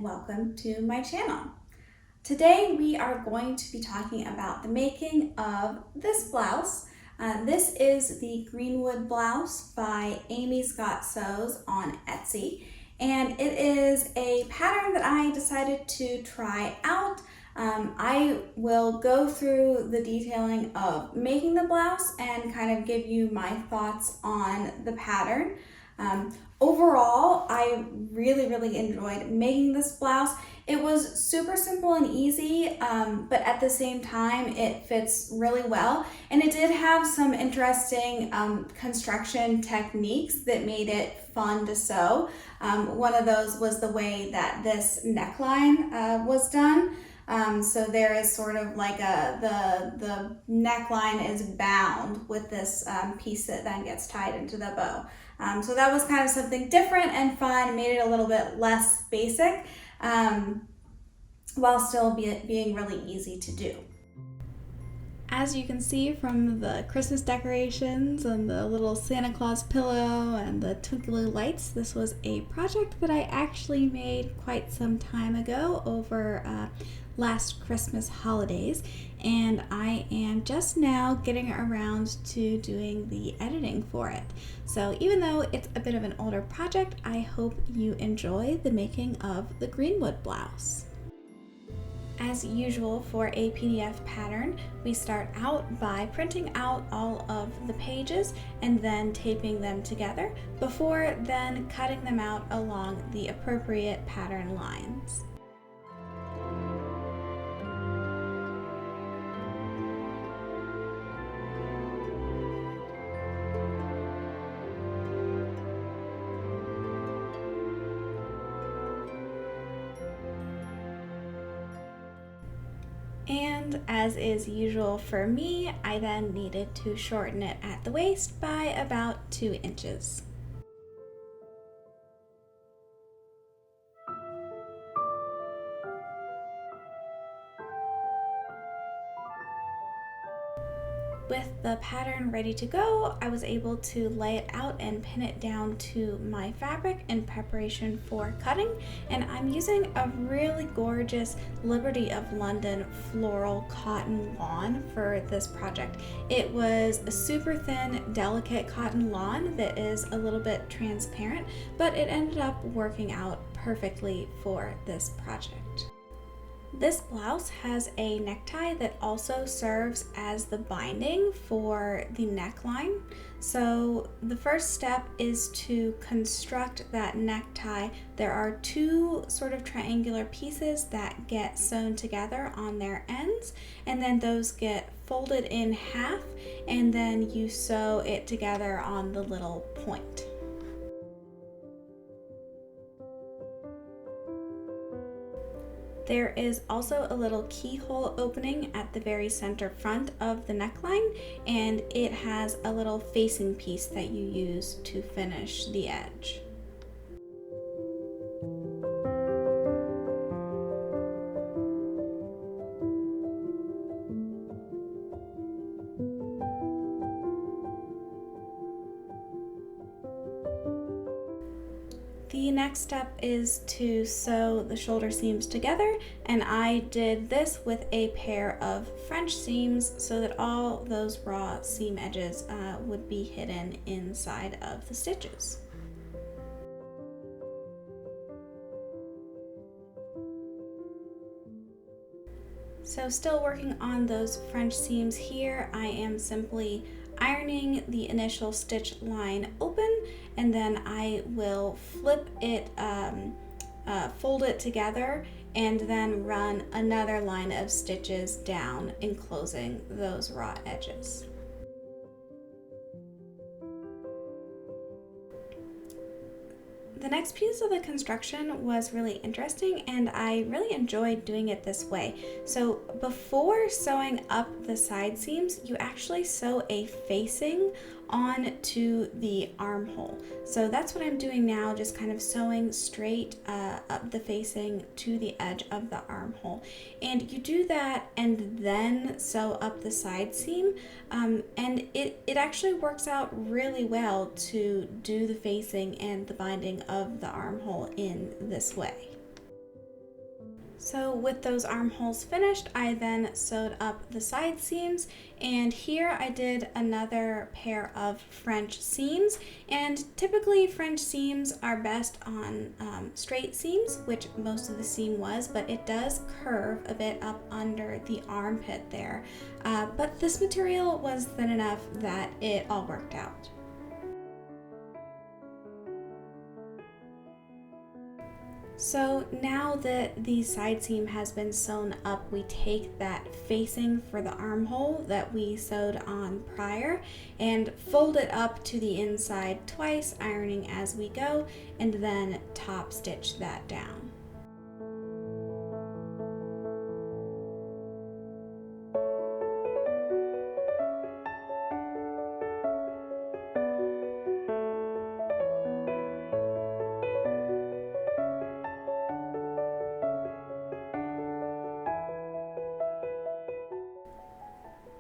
welcome to my channel. Today we are going to be talking about the making of this blouse. This is the Greenwood blouse by Amy Scott Sews on Etsy, and it is a pattern that I decided to try out. I will go through the detailing of making the blouse and kind of give you my thoughts on the pattern. Overall, I really enjoyed making this blouse. It was super simple and easy, but at the same time, it fits really well. And it did have some interesting construction techniques that made it fun to sew. One of those was the way that this neckline was done. So there is sort of like the neckline is bound with this piece that then gets tied into the bow. So that was kind of something different and fun, made it a little bit less basic, while still being really easy to do. As you can see from the Christmas decorations and the little Santa Claus pillow and the twinkly lights, this was a project that I actually made quite some time ago over last Christmas holidays, and I am just now getting around to doing the editing for it. So even though it's a bit of an older project, I hope you enjoy the making of the Greenwood blouse. As usual for a PDF pattern, we start out by printing out all of the pages and then taping them together before then cutting them out along the appropriate pattern lines. And as is usual for me, I then needed to shorten it at the waist by about 2 inches. With the pattern ready to go, I was able to lay it out and pin it down to my fabric in preparation for cutting, and I'm using a really gorgeous Liberty of London floral cotton lawn for this project. It was a super thin, delicate cotton lawn that is a little bit transparent, but it ended up working out perfectly for this project. This blouse has a necktie that also serves as the binding for the neckline. So the first step is to construct that necktie. There are 2 sort of triangular pieces that get sewn together on their ends, and then those get folded in half, and then you sew it together on the little point. There is also a little keyhole opening at the very center front of the neckline, and it has a little facing piece that you use to finish the edge. The next step is to sew the shoulder seams together, and I did this with a pair of French seams so that all those raw seam edges would be hidden inside of the stitches. So still working on those French seams here, I am simply ironing the initial stitch line open, and then I will flip it, fold it together, and then run another line of stitches down, enclosing those raw edges. The next piece of the construction was really interesting, and I really enjoyed doing it this way. So before sewing up the side seams, you actually sew a facing onto the armhole. So that's what I'm doing now, just kind of sewing straight up the facing to the edge of the armhole. And you do that and then sew up the side seam, and it actually works out really well to do the facing and the binding of the armhole in this way. So with those armholes finished, I then sewed up the side seams, and here I did another pair of French seams. And typically French seams are best on straight seams, which most of the seam was, but it does curve a bit up under the armpit there. But this material was thin enough that it all worked out. So now that the side seam has been sewn up, we take that facing for the armhole that we sewed on prior and fold it up to the inside twice, ironing as we go, and then top stitch that down.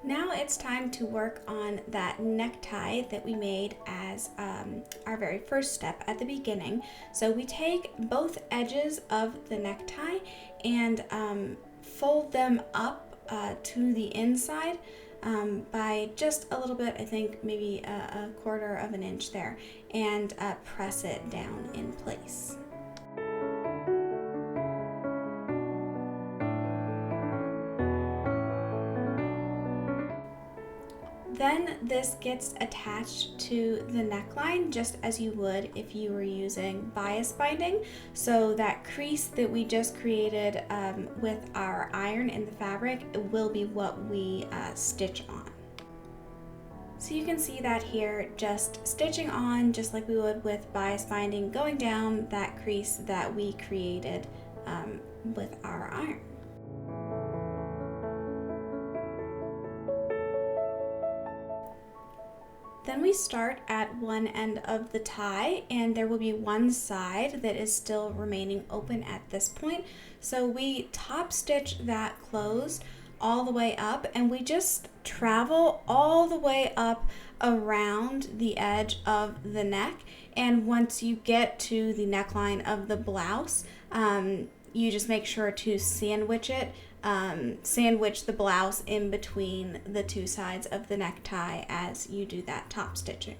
Now it's time to work on that necktie that we made as our very first step at the beginning. So we take both edges of the necktie and fold them up to the inside by just a little bit, I think maybe a quarter of an inch there, and press it down in place. Then this gets attached to the neckline just as you would if you were using bias binding. So that crease that we just created with our iron in the fabric will be what we stitch on. So you can see that here, just stitching on just like we would with bias binding, going down that crease that we created with our iron. Then we start at one end of the tie, and there will be one side that is still remaining open at this point. So we top stitch that closed all the way up, and we just travel all the way up around the edge of the neck. And once you get to the neckline of the blouse, you just make sure to sandwich it. Sandwich the blouse in between the two sides of the necktie as you do that top stitching.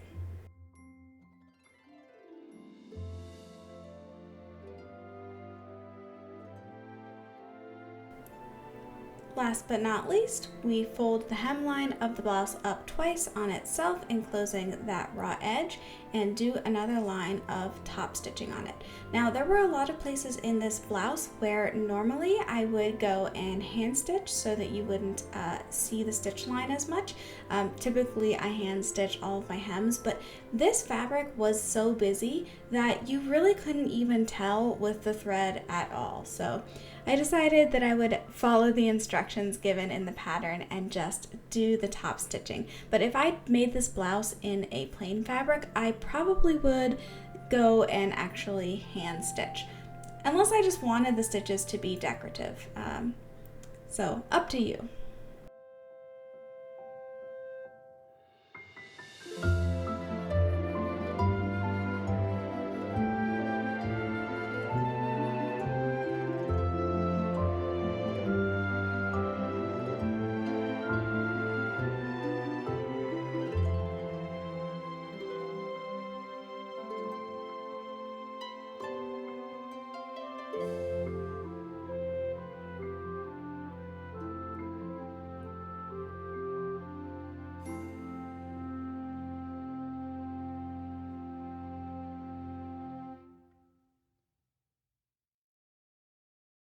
Last but not least, we fold the hemline of the blouse up twice on itself, enclosing that raw edge, and do another line of top stitching on it. Now, there were a lot of places in this blouse where normally I would go and hand stitch so that you wouldn't see the stitch line as much. Typically, I hand stitch all of my hems, but this fabric was so busy that you really couldn't even tell with the thread at all. So I decided that I would follow the instructions given in the pattern and just do the top stitching. But if I made this blouse in a plain fabric, I probably would go and actually hand stitch, unless I just wanted the stitches to be decorative. So up to you.